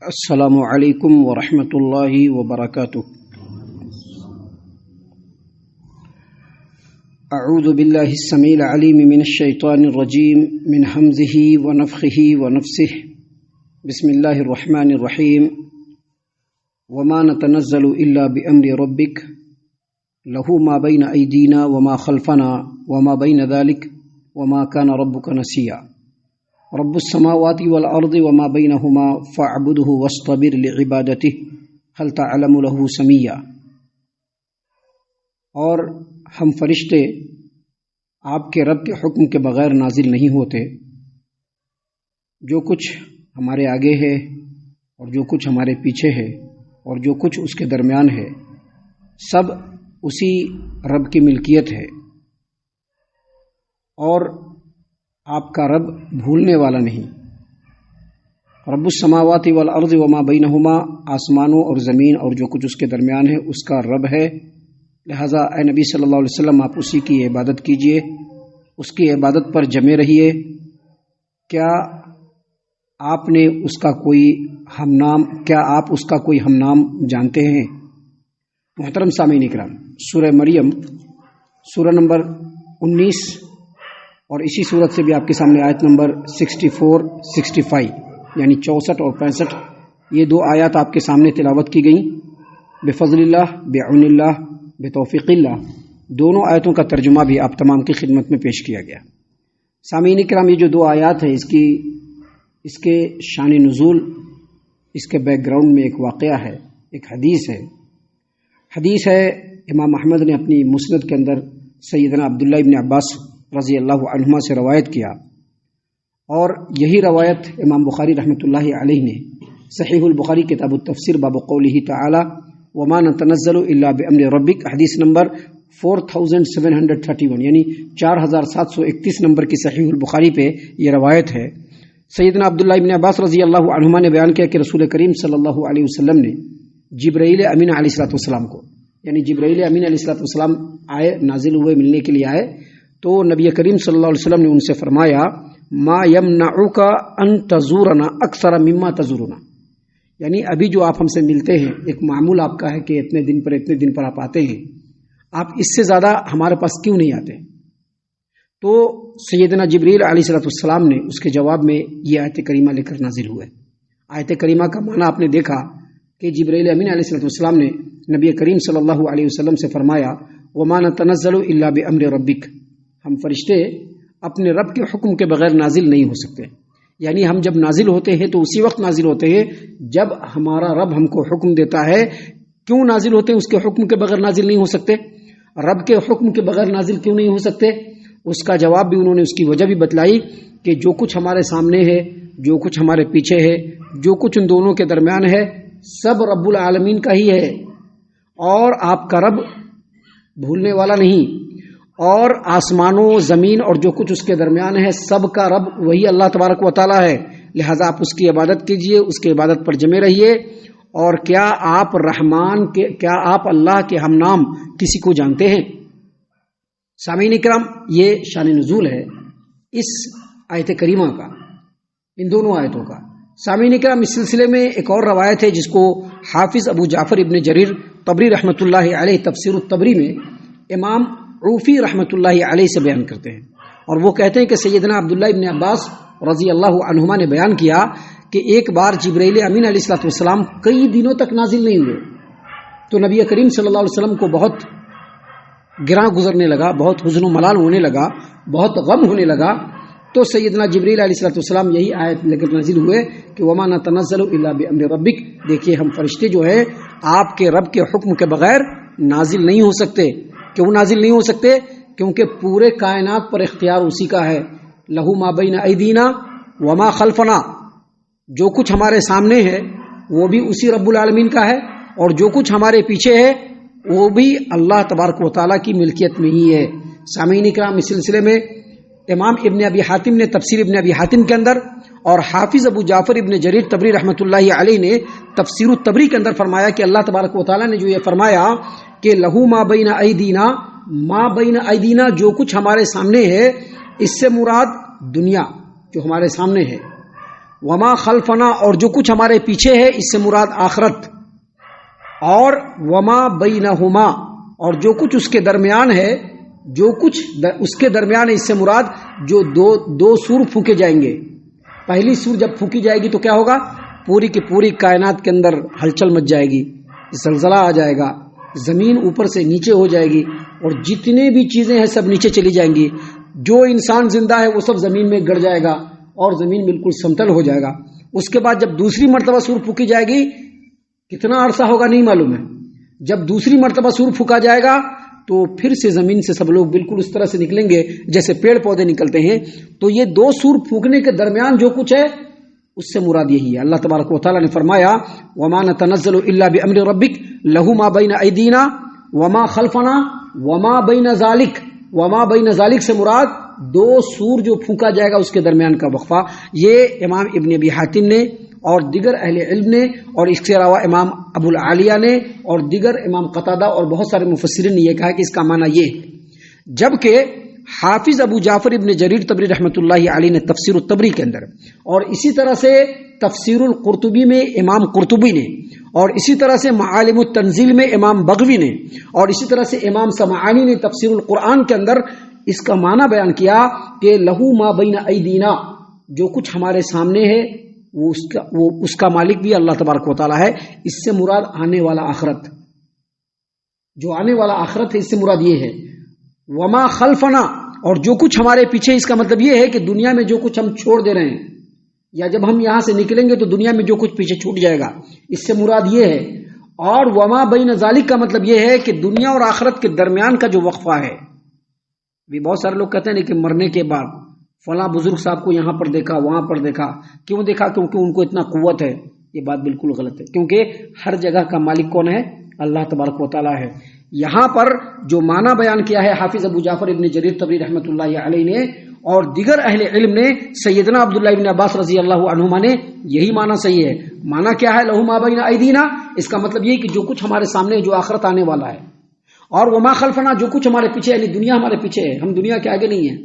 السلام علیکم ورحمۃ اللہ وبرکاتہ۔ اعوذ باللہ السمیع العلیم من الشیطان الرجیم من حمزہ ونفخہ ونفثہ بسم اللہ الرحمن الرحیم وما نتنزل الا بامر ربک لہ ما بین ایدینا وما خلفنا وما بین ذلک وما کان ربک نسیا رب السماوات والارض وما بینہما فاعبدہ واصطبر لعبادتہ هل تعلم له سمیا۔ اور ہم فرشتے آپ کے رب کے حکم کے بغیر نازل نہیں ہوتے۔ جو کچھ ہمارے آگے ہے اور جو کچھ ہمارے پیچھے ہے اور جو کچھ اس کے درمیان ہے سب اسی رب کی ملکیت ہے، اور آپ کا رب بھولنے والا نہیں۔ رب السماوات والارض وما بینہما، آسمانوں اور زمین اور جو کچھ اس کے درمیان ہے اس کا رب ہے، لہذا اے نبی صلی اللہ علیہ وسلم آپ اسی کی عبادت کیجئے، اس کی عبادت پر جمے رہیے۔ کیا آپ اس کا کوئی ہم نام جانتے ہیں؟ محترم سامعین اکرام، سورہ مریم سورہ نمبر 19 اور اسی صورت سے بھی آپ کے سامنے آیت نمبر 64-65 یعنی 64 اور 65 یہ دو آیات آپ کے سامنے تلاوت کی گئیں۔ بفضل اللہ، بعون اللہ، بتوفیق اللہ، دونوں آیتوں کا ترجمہ بھی آپ تمام کی خدمت میں پیش کیا گیا۔ سامعین کرام، یہ جو دو آیات ہیں اس کے شان نزول، اس کے بیک گراؤنڈ میں ایک واقعہ ہے، ایک حدیث ہے امام احمد نے اپنی مسند کے اندر سیدنا عبداللہ ابن عباس رضی اللہ عنہما سے روایت کیا، اور یہی روایت امام بخاری رحمۃ اللہ علیہ نے صحیح البخاری کتاب التفسیر باب قولہ تعالی وما نتنزل الا بامر ربک حدیث نمبر 4731 یعنی 4731 نمبر کی صحیح البخاری پہ یہ روایت ہے۔ سیدنا عبداللہ ابن عباس رضی اللہ عنہما نے بیان کیا کہ رسول کریم صلی اللہ علیہ وسلم نے جبرائیل امین علیہ السلام کو، یعنی جبرائیل امین علیہ السلام آئے، نازل ہوئے، ملنے کے لیے آئے، تو نبی کریم صلی اللہ علیہ وسلم نے ان سے فرمایا ما یمنعک ان تزورنا اکثر مما تزورنا، یعنی ابھی جو آپ ہم سے ملتے ہیں، ایک معمول آپ کا ہے کہ اتنے دن پر آپ آتے ہیں، آپ اس سے زیادہ ہمارے پاس کیوں نہیں آتے؟ تو سیدنا جبریل علیہ السلام نے اس کے جواب میں یہ آیت کریمہ لے کر نازل ہوئے۔ آیت کریمہ کا معنی آپ نے دیکھا کہ جبریل امین علیہ السلام نے نبی کریم صلی اللہ علیہ وسلم سے فرمایا وما نتنزل الا بامر ربک، ہم فرشتے اپنے رب کے حکم کے بغیر نازل نہیں ہو سکتے، یعنی ہم جب نازل ہوتے ہیں تو اسی وقت نازل ہوتے ہیں جب ہمارا رب ہم کو حکم دیتا ہے۔ کیوں نازل ہوتے ہیں؟ اس کے حکم کے بغیر نازل نہیں ہو سکتے۔ رب کے حکم کے بغیر نازل کیوں نہیں ہو سکتے؟ اس کا جواب بھی انہوں نے، اس کی وجہ بھی بتلائی کہ جو کچھ ہمارے سامنے ہے، جو کچھ ہمارے پیچھے ہے، جو کچھ ان دونوں کے درمیان ہے، سب رب العالمین کا ہی ہے، اور آپ کا رب بھولنے والا نہیں، اور آسمانوں، زمین اور جو کچھ اس کے درمیان ہے سب کا رب وہی اللہ تبارک و تعالی ہے، لہذا آپ اس کی عبادت کیجئے، اس کی عبادت پر جمے رہیے۔ اور کیا آپ اللہ کے ہم نام کسی کو جانتے ہیں؟ سامعین اکرام، یہ شان نزول ہے اس آیت کریمہ کا، ان دونوں آیتوں کا۔ سامعین اکرام، اس سلسلے میں ایک اور روایت ہے جس کو حافظ ابو جعفر ابن جریر طبری رحمۃ اللہ علیہ تفسیر الطبری میں امام عوفی رحمۃ اللہ علیہ سے بیان کرتے ہیں، اور وہ کہتے ہیں کہ سیدنا عبداللہ ابن عباس رضی اللہ عنہما نے بیان کیا کہ ایک بار جبرائیل امین علیہ السلام کئی دنوں تک نازل نہیں ہوئے، تو نبی کریم صلی اللہ علیہ وسلم کو بہت گراں گزرنے لگا، بہت حزن و ملال ہونے لگا، بہت غم ہونے لگا، تو سیدنا جبرائیل علیہ السلام یہی آیت لے کر نازل ہوئے کہ وما نتنزل الا بامر ربک، دیکھیے ہم فرشتے جو ہیں آپ کے رب کے حکم کے بغیر نازل نہیں ہو سکتے۔ کیوں نازل نہیں ہو سکتے؟ کیونکہ پورے کائنات پر اختیار اسی کا ہے، لہو ما بین ایدینا وما خلفنا، جو کچھ ہمارے سامنے ہے وہ بھی اسی رب العالمین کا ہے، اور جو کچھ ہمارے پیچھے ہے وہ بھی اللہ تبارک و تعالیٰ کی ملکیت میں ہی ہے۔ سامعین اکرام، اس سلسلے میں امام ابن ابی حاتم نے تفسیر ابن ابی حاتم کے اندر، اور حافظ ابو جعفر ابن جریر طبری رحمۃ اللہ علیہ نے تفسیر الطبری کے اندر فرمایا کہ اللہ تبارک و تعالیٰ نے جو یہ فرمایا کہ لہو ما بین ایدینا، جو کچھ ہمارے سامنے ہے، اس سے مراد دنیا جو ہمارے سامنے ہے، وما خلفنا اور جو کچھ ہمارے پیچھے ہے اس سے مراد آخرت، اور وما بینہما اور جو کچھ اس کے درمیان ہے، جو کچھ اس کے درمیان ہے اس سے مراد جو دو سور پھونکے جائیں گے۔ پہلی سور جب پھونکی جائے گی تو کیا ہوگا؟ پوری کی پوری کائنات کے اندر ہلچل مچ جائے گی، زلزلہ آ جائے گا، زمین اوپر سے نیچے ہو جائے گی، اور جتنے بھی چیزیں ہیں سب نیچے چلی جائیں گی، جو انسان زندہ ہے وہ سب زمین میں گڑ جائے گا اور زمین بالکل سمتل ہو جائے گا۔ اس کے بعد جب دوسری مرتبہ سور پھونکی جائے گی، کتنا عرصہ ہوگا نہیں معلوم ہے، جب دوسری مرتبہ سور پھونکا جائے گا تو پھر سے زمین سے سب لوگ بالکل اس طرح سے نکلیں گے جیسے پیڑ پودے نکلتے ہیں۔ تو یہ دو سور پھونکنے کے درمیان جو کچھ ہے اس سے مراد یہی ہے۔ اللہ تبارک و تعالیٰ نے فرمایا وما نتنزل الا بامر ربک لہ ما بین ایدینا وما خلفنا وما بین ذالک، وما بین ذالک سے مراد دو سور جو پھونکا جائے گا اس کے درمیان کا وقفہ۔ یہ امام ابن ابی حاتم نے اور دیگر اہل علم نے اور اس کے علاوہ امام ابو العالیہ نے اور دیگر امام قتادہ اور بہت سارے مفسرین نے یہ کہا کہ اس کا معنی یہ ہے، جبکہ حافظ ابو جعفر ابن جریر طبری رحمۃ اللہ علیہ نے تفسیر الطبری کے اندر، اور اسی طرح سے تفسیر القرطبی میں امام قرطبی نے، اور اسی طرح سے معالم التنزیل میں امام بغوی نے، اور اسی طرح سے امام سمعانی نے تفسیر القرآن کے اندر اس کا معنی بیان کیا کہ لہو ما بین ایدینا، جو کچھ ہمارے سامنے ہے وہ اس کا مالک بھی اللہ تبارک و تعالیٰ ہے۔ اس سے مراد آنے والا آخرت، جو آنے والا آخرت ہے اس سے مراد یہ ہے۔ وما خلفنا اور جو کچھ ہمارے پیچھے، اس کا مطلب یہ ہے کہ دنیا میں جو کچھ ہم چھوڑ دے رہے ہیں یا جب ہم یہاں سے نکلیں گے تو دنیا میں جو کچھ پیچھے چھوٹ جائے گا، اس سے مراد یہ ہے۔ اور وما بین ذالک کا مطلب یہ ہے کہ دنیا اور آخرت کے درمیان کا جو وقفہ ہے۔ بھی بہت سارے لوگ کہتے ہیں کہ مرنے کے بعد فلاں بزرگ صاحب کو یہاں پر دیکھا وہاں پر دیکھا، کیوں دیکھا؟ کیونکہ ان کو اتنا قوت ہے۔ یہ بات بالکل غلط ہے، کیونکہ ہر جگہ کا مالک کون ہے؟ اللہ تبارک و تعالیٰ ہے۔ یہاں پر جو معنی بیان کیا ہے حافظ ابو جعفر ابن جریر طبری رحمۃ اللہ علیہ نے اور دیگر اہل علم نے، سیدنا عبداللہ ابن عباس رضی اللہ عنہما نے، یہی معنی صحیح ہے۔ معنی کیا ہے؟ لہو ما بین ایدینا، اس کا مطلب یہ کہ جو کچھ ہمارے سامنے ہے، جو آخرت آنے والا ہے، اور وما خلفنا جو کچھ ہمارے پیچھے، یعنی دنیا ہمارے پیچھے ہے، ہم دنیا کے آگے نہیں ہیں۔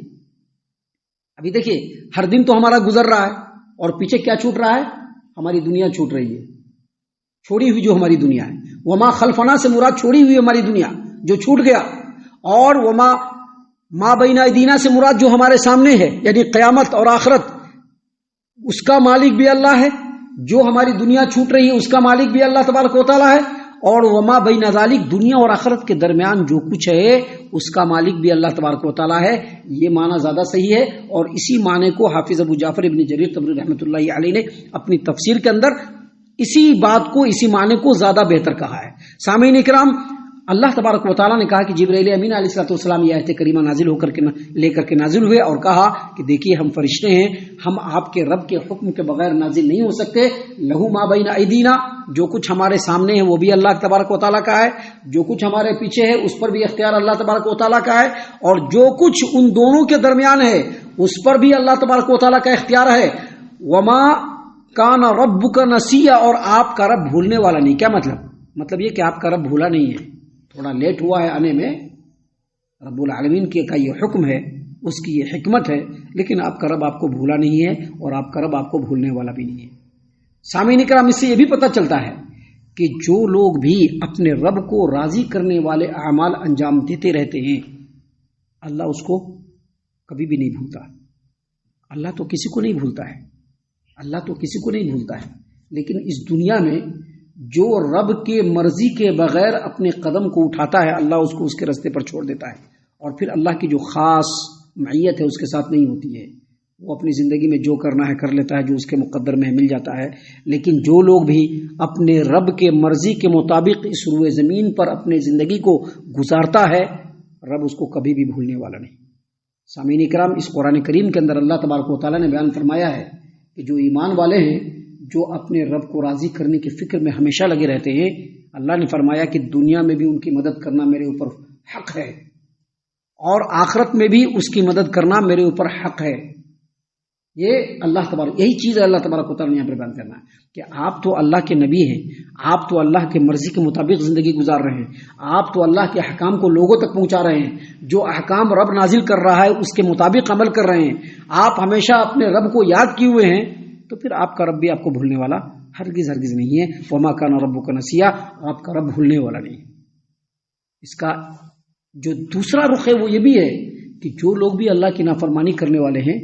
ابھی دیکھیے ہر دن تو ہمارا گزر رہا ہے اور پیچھے کیا چھوٹ رہا ہے؟ ہماری دنیا چھوٹ رہی ہے، چھوڑی ہوئی جو ہماری دنیا ہے۔ وما خلفنا سے مراد چھوڑی ہوئی ہماری دنیا جو چھوٹ گیا، اور وما ما بین ایدینا سے مراد جو ہمارے سامنے ہے، یعنی قیامت اور آخرت، اس کا مالک بھی اللہ ہے۔ جو ہماری دنیا چھوٹ رہی ہے اس کا مالک بھی اللہ تبارک و تعالیٰ ہے، اور وما بین ذالک دنیا اور آخرت کے درمیان جو کچھ ہے اس کا مالک بھی اللہ تبارک و تعالیٰ ہے۔ یہ معنی زیادہ صحیح ہے، اور اسی معنی کو حافظ ابو جعفر ابن جریر طبری رحمۃ اللہ علیہ نے اپنی تفسیر کے اندر اسی بات کو، اسی معنی کو زیادہ بہتر کہا ہے۔ سامعین اکرام، اللہ تبارک و تعالیٰ نے کہا کہ جبرائیل امین علیہ السلام یہ آیت کریمہ نازل ہو کر کے لے کر کے نازل ہوئے، اور کہا کہ دیکھیے ہم فرشتے ہیں، ہم آپ کے رب کے حکم کے بغیر نازل نہیں ہو سکتے۔ لہو ما بین ایدینا، جو کچھ ہمارے سامنے ہے وہ بھی اللہ تبارک و تعالیٰ کا ہے، جو کچھ ہمارے پیچھے ہے اس پر بھی اختیار اللہ تبارک و تعالیٰ کا ہے، اور جو کچھ ان دونوں کے درمیان ہے اس پر بھی اللہ تبارک و تعالیٰ کا اختیار ہے۔ وما کان ربک نسیا، اور آپ کا رب بھولنے والا نہیں۔ کیا مطلب یہ کہ آپ کا رب بھولا نہیں ہے، تھوڑا لیٹ ہوا ہے آنے میں، رب العالمین کا یہ حکم ہے، اس کی یہ حکمت ہے، لیکن آپ کا رب آپ کو بھولا نہیں ہے، اور آپ کا رب آپ کو بھولنے والا بھی نہیں ہے۔ سامعین اکرام، اس سے یہ بھی پتہ چلتا ہے کہ جو لوگ بھی اپنے رب کو راضی کرنے والے اعمال انجام دیتے رہتے ہیں، اللہ اس کو کبھی بھی نہیں بھولتا۔ اللہ تو کسی کو نہیں بھولتا ہے، اللہ تو کسی کو نہیں بھولتا ہے، لیکن اس دنیا میں جو رب کے مرضی کے بغیر اپنے قدم کو اٹھاتا ہے، اللہ اس کو اس کے راستے پر چھوڑ دیتا ہے، اور پھر اللہ کی جو خاص معیت ہے اس کے ساتھ نہیں ہوتی ہے۔ وہ اپنی زندگی میں جو کرنا ہے کر لیتا ہے، جو اس کے مقدر میں مل جاتا ہے۔ لیکن جو لوگ بھی اپنے رب کے مرضی کے مطابق اس روئے زمین پر اپنے زندگی کو گزارتا ہے، رب اس کو کبھی بھی بھولنے والا نہیں۔ سامعین اکرام، اس قرآن کریم کے اندر اللہ تبارک و تعالیٰ نے بیان فرمایا ہے کہ جو ایمان والے ہیں، جو اپنے رب کو راضی کرنے کی فکر میں ہمیشہ لگے رہتے ہیں، اللہ نے فرمایا کہ دنیا میں بھی ان کی مدد کرنا میرے اوپر حق ہے، اور آخرت میں بھی اس کی مدد کرنا میرے اوپر حق ہے۔ یہ اللہ تبارک، یہی چیز ہے اللہ تبارک و تعالیٰ نے یہاں پر بیان کرنا ہے کہ آپ تو اللہ کے نبی ہیں، آپ تو اللہ کے مرضی کے مطابق زندگی گزار رہے ہیں، آپ تو اللہ کے احکام کو لوگوں تک پہنچا رہے ہیں، جو احکام رب نازل کر رہا ہے اس کے مطابق عمل کر رہے ہیں۔ آپ ہمیشہ اپنے رب کو یاد کیے ہوئے ہیں تو پھر آپ کا رب بھی آپ کو بھولنے والا ہرگز نہیں ہے. وما کان ربک نسیا، آپ کا رب بھولنے والا نہیں. اس کا جو دوسرا رخ ہے وہ یہ بھی ہے کہ جو لوگ بھی اللہ کی نافرمانی کرنے والے ہیں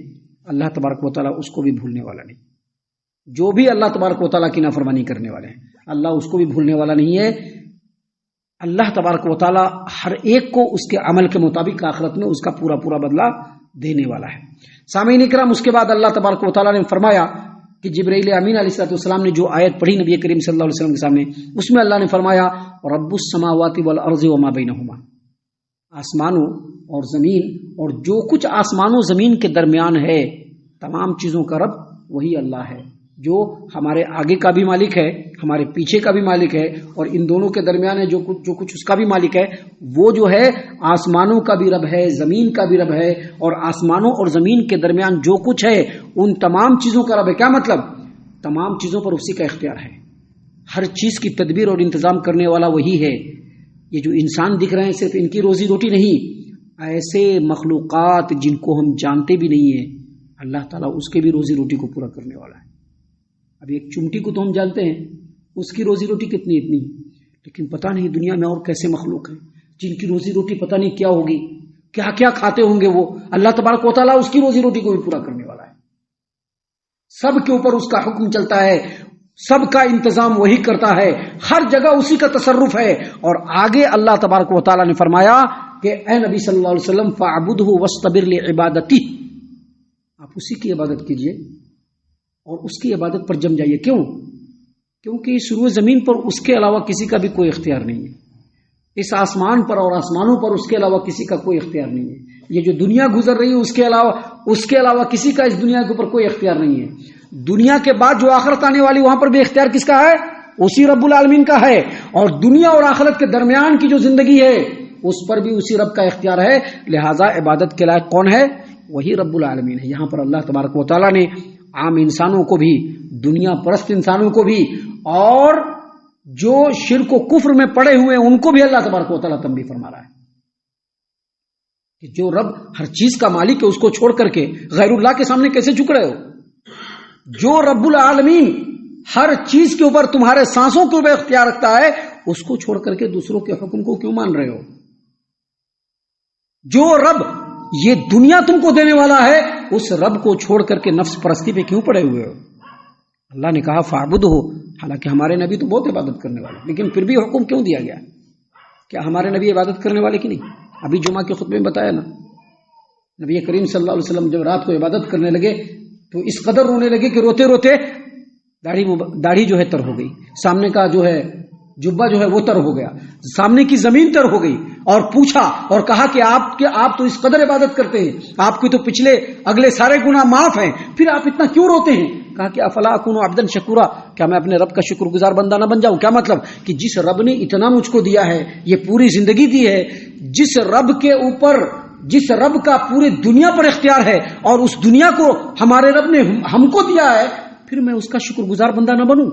اللہ تبارک و تعالیٰ اس کو بھی بھولنے والا نہیں. جو بھی اللہ تبارک و تعالیٰ کی نافرمانی کرنے والے ہیں اللہ اس کو بھی بھولنے والا نہیں ہے. اللہ تبارک و تعالیٰ ہر ایک کو اس کے عمل کے مطابق آخرت میں اس کا پورا بدلہ دینے والا ہے. سامعین اکرام، اس کے بعد اللہ تبارک و تعالیٰ نے فرمایا کہ جبرائیل امین علیہ السلام نے جو آیت پڑھی نبی کریم صلی اللہ علیہ وسلم کے سامنے، اس میں اللہ نے فرمایا رب السماوات والارض وما بینہما، آسمانوں اور زمین اور جو کچھ آسمان و زمین کے درمیان ہے تمام چیزوں کا رب وہی اللہ ہے، جو ہمارے آگے کا بھی مالک ہے، ہمارے پیچھے کا بھی مالک ہے، اور ان دونوں کے درمیان ہے جو کچھ اس کا بھی مالک ہے. وہ جو ہے آسمانوں کا بھی رب ہے، زمین کا بھی رب ہے، اور آسمانوں اور زمین کے درمیان جو کچھ ہے ان تمام چیزوں کا رب ہے. کیا مطلب؟ تمام چیزوں پر اسی کا اختیار ہے. ہر چیز کی تدبیر اور انتظام کرنے والا وہی ہے. یہ جو انسان دکھ رہے ہیں صرف ان کی روزی روٹی نہیں، ایسے مخلوقات جن کو ہم جانتے بھی نہیں ہیں اللہ تعالیٰ اس کے بھی روزی روٹی کو پورا کرنے والا ہے. ابھی ایک چمٹی کو تو ہم جانتے ہیں اس کی روزی روٹی کتنی اتنی، لیکن پتہ نہیں دنیا میں اور کیسے مخلوق ہیں جن کی روزی روٹی پتہ نہیں کیا ہوگی، کیا کیا کھاتے ہوں گے وہ. اللہ تبارک و تعالیٰ اس کی روزی روٹی کو بھی پورا کرنے والا ہے. سب کے اوپر اس کا حکم چلتا ہے، سب کا انتظام وہی کرتا ہے، ہر جگہ اسی کا تصرف ہے. اور آگے اللہ تبارک و تعالیٰ نے فرمایا کہ اے نبی صلی اللہ علیہ وسلم فاعبدہ واصطبر لعبادتہ، آپ اسی کی عبادت کیجئے اور اس کی عبادت پر جم جائیے. کیوں؟ کیونکہ اس روئے زمین پر اس کے علاوہ کسی کا بھی کوئی اختیار نہیں ہے. اس آسمان پر اور آسمانوں پر اس کے علاوہ کسی کا کوئی اختیار نہیں ہے. یہ جو دنیا گزر رہی ہے اس کے علاوہ کسی کا اس دنیا کے اوپر کوئی اختیار نہیں ہے. دنیا کے بعد جو آخرت آنے والی وہاں پر بھی اختیار کس کا ہے؟ اسی رب العالمین کا ہے. اور دنیا اور آخرت کے درمیان کی جو زندگی ہے اس پر بھی اسی رب کا اختیار ہے. لہذا عبادت کے لائق کون ہے؟ وہی رب العالمین ہے. یہاں پر اللہ تبارک و تعالیٰ نے عام انسانوں کو بھی، دنیا پرست انسانوں کو بھی، اور جو شرک و کفر میں پڑے ہوئے ہیں ان کو بھی اللہ تبارک و تعالیٰ تنبیہ فرما رہا ہے کہ جو رب ہر چیز کا مالک ہے اس کو چھوڑ کر کے غیر اللہ کے سامنے کیسے جھک رہے ہو؟ جو رب العالمین ہر چیز کے اوپر تمہارے سانسوں کے اوپر اختیار رکھتا ہے اس کو چھوڑ کر کے دوسروں کے حکم کو کیوں مان رہے ہو؟ جو رب یہ دنیا تم کو دینے والا ہے اس رب کو چھوڑ کر کے نفس پرستی پہ کیوں پڑے ہوئے ہو؟ اللہ نے کہا فاعبدہ، حالانکہ ہمارے نبی تو بہت عبادت کرنے والے، لیکن پھر بھی حکم کیوں دیا گیا؟ کیا ہمارے نبی عبادت کرنے والے کی نہیں؟ ابھی جمعہ کے خطبے میں بتایا نا، نبی کریم صلی اللہ علیہ وسلم جب رات کو عبادت کرنے لگے تو اس قدر رونے لگے کہ روتے روتے داڑھی جو ہے تر ہو گئی، سامنے کا جو ہے جبہ جو ہے وہ تر ہو گیا، سامنے کی زمین تر ہو گئی. اور پوچھا اور کہا کہ آپ تو اس قدر عبادت کرتے ہیں، آپ کی تو پچھلے اگلے سارے گناہ معاف ہیں، پھر آپ اتنا کیوں روتے ہیں؟ کہا کہ افلا اکون عبدا شکورا، کیا میں اپنے رب کا شکر گزار بندہ نہ بن جاؤں؟ کیا مطلب؟ کہ جس رب نے اتنا مجھ کو دیا ہے، یہ پوری زندگی دی ہے، جس رب کے اوپر، جس رب کا پوری دنیا پر اختیار ہے اور اس دنیا کو ہمارے رب نے ہم کو دیا ہے، پھر میں اس کا شکر گزار بندہ نہ بنوں؟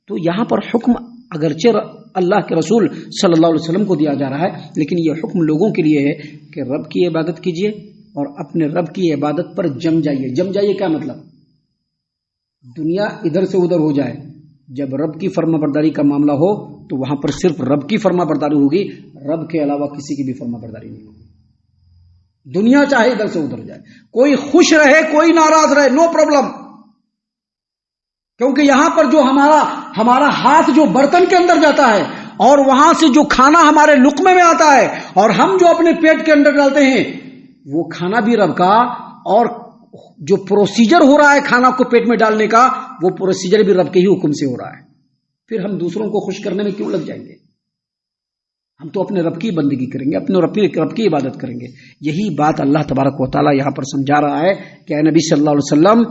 تو یہاں پر حکم اگرچہ اللہ کے رسول صلی اللہ علیہ وسلم کو دیا جا رہا ہے، لیکن یہ حکم لوگوں کے لیے ہے کہ رب کی عبادت کیجیے اور اپنے رب کی عبادت پر جم جائیے. جم جائیے کیا مطلب؟ دنیا ادھر سے ادھر ہو جائے، جب رب کی فرما برداری کا معاملہ ہو تو وہاں پر صرف رب کی فرما برداری ہوگی، رب کے علاوہ کسی کی بھی فرما برداری نہیں ہوگی. دنیا چاہے ادھر سے ادھر جائے، کوئی خوش رہے کوئی ناراض رہے، نو پرابلم. کیونکہ یہاں پر جو ہمارا ہاتھ جو برتن کے اندر جاتا ہے اور وہاں سے جو کھانا ہمارے لقمے میں آتا ہے اور ہم جو اپنے پیٹ کے اندر ڈالتے ہیں وہ کھانا بھی رب کا، اور جو پروسیجر ہو رہا ہے کھانا کو پیٹ میں ڈالنے کا وہ پروسیجر بھی رب کے ہی حکم سے ہو رہا ہے. پھر ہم دوسروں کو خوش کرنے میں کیوں لگ جائیں گے؟ ہم تو اپنے رب کی بندگی کریں گے، اپنے رب کی عبادت کریں گے. یہی بات اللہ تبارک و تعالیٰ یہاں پر سمجھا رہا ہے کہ اے نبی صلی اللہ علیہ وسلم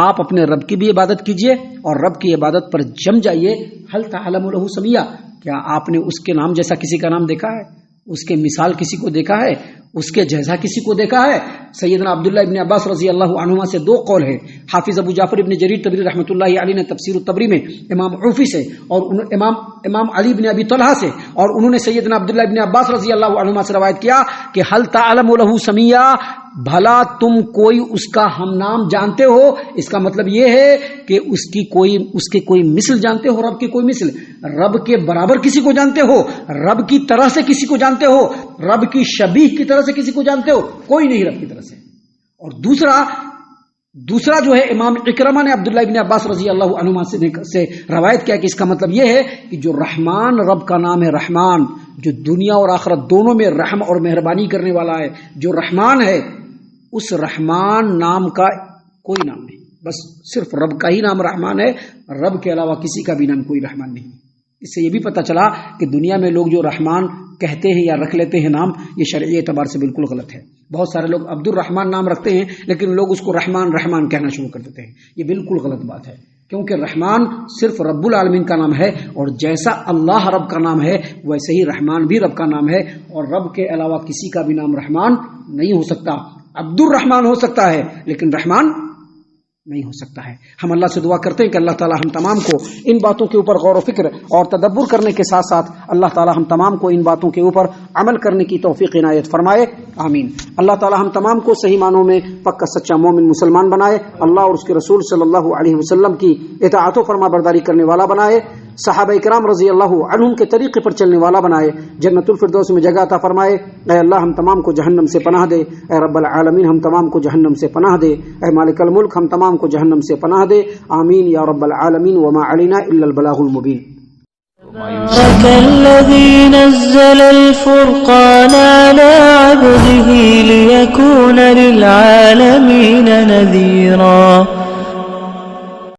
آپ اپنے رب کی بھی عبادت کیجئے اور رب کی عبادت پر جم جائیے. هل تعلم له سمیا، کیا آپ نے اس کے نام جیسا کسی کا نام دیکھا ہے؟ اس کے مثال کسی کو دیکھا ہے؟ اس کے جیسا کسی کو دیکھا ہے؟ سیدنا عبداللہ ابن عباس رضی اللہ عنہما سے دو قول ہیں. حافظ ابو جعفر ابن جریر طبری رحمۃ اللہ علیہ نے تفسیر الطبری میں امام عوفی سے اور امام علی بن ابی طلحہ سے، اور انہوں نے سیدنا عبداللہ ابن عباس رضی اللہ عنہما سے روایت کیا کہ هل تعلم له سمیا، بھلا تم کوئی اس کا ہم نام جانتے ہو، اس کا مطلب یہ ہے کہ اس کے کوئی مثل جانتے ہو، رب کی کوئی مثل، رب کے برابر کسی کو جانتے ہو، رب کی طرح سے کسی کو جانتے ہو، رب کی شبیہ کی طرح سے کسی کو جانتے ہو؟ کوئی نہیں رب کی طرح سے۔ اور دوسرا جو ہے امام اکرمہ نے عبداللہ ابن عباس رضی اللہ عنہما سے روایت کیا کہ اس کا مطلب یہ ہے کہ جو رحمان رب کا نام ہے، رحمان جو دنیا اور آخرت دونوں میں رحم اور مہربانی کرنے والا ہے، جو رحمان ہے، اس رحمان نام کا کوئی نام نہیں، بس صرف رب کا ہی نام رحمان ہے، رب کے علاوہ کسی کا بھی نام کوئی رحمان نہیں۔ اس سے یہ بھی پتہ چلا کہ دنیا میں لوگ جو رحمان کہتے ہیں یا رکھ لیتے ہیں نام، یہ شرعی اعتبار سے بالکل غلط ہے۔ بہت سارے لوگ عبد الرحمن نام رکھتے ہیں لیکن لوگ اس کو رحمان کہنا شروع کر دیتے ہیں، یہ بالکل غلط بات ہے، کیونکہ رحمان صرف رب العالمین کا نام ہے، اور جیسا اللہ رب کا نام ہے ویسے ہی رحمان بھی رب کا نام ہے، اور رب کے علاوہ کسی کا بھی نام رحمان نہیں ہو سکتا۔ عبد الرحمن ہو سکتا ہے لیکن رحمان نہیں ہو سکتا ہے۔ ہم اللہ سے دعا کرتے ہیں کہ اللہ تعالی ہم تمام کو ان باتوں کے اوپر غور و فکر اور تدبر کرنے کے ساتھ ساتھ اللہ تعالی ہم تمام کو ان باتوں کے اوپر عمل کرنے کی توفیق عنایت فرمائے، آمین۔ اللہ تعالی ہم تمام کو صحیح معنوں میں پکا سچا مومن مسلمان بنائے، اللہ اور اس کے رسول صلی اللہ علیہ وسلم کی اطاعت و فرما برداری کرنے والا بنائے، صحابہ کرام رضی اللہ عنہم کے طریقے پر چلنے والا بنائے، جنت الفردوس میں جگہ عطا فرمائے۔ اے اللہ ہم تمام کو جہنم سے پناہ دے، اے رب العالمین ہم تمام کو جہنم سے پناہ دے، اے مالک الملک ہم تمام کو جہنم سے پناہ دے، آمین یا رب العالمین۔ وما علینا الا البلاغ المبین۔ تبارك الذي نزل الفرقان على عبده ليكون للعالمين نذيرا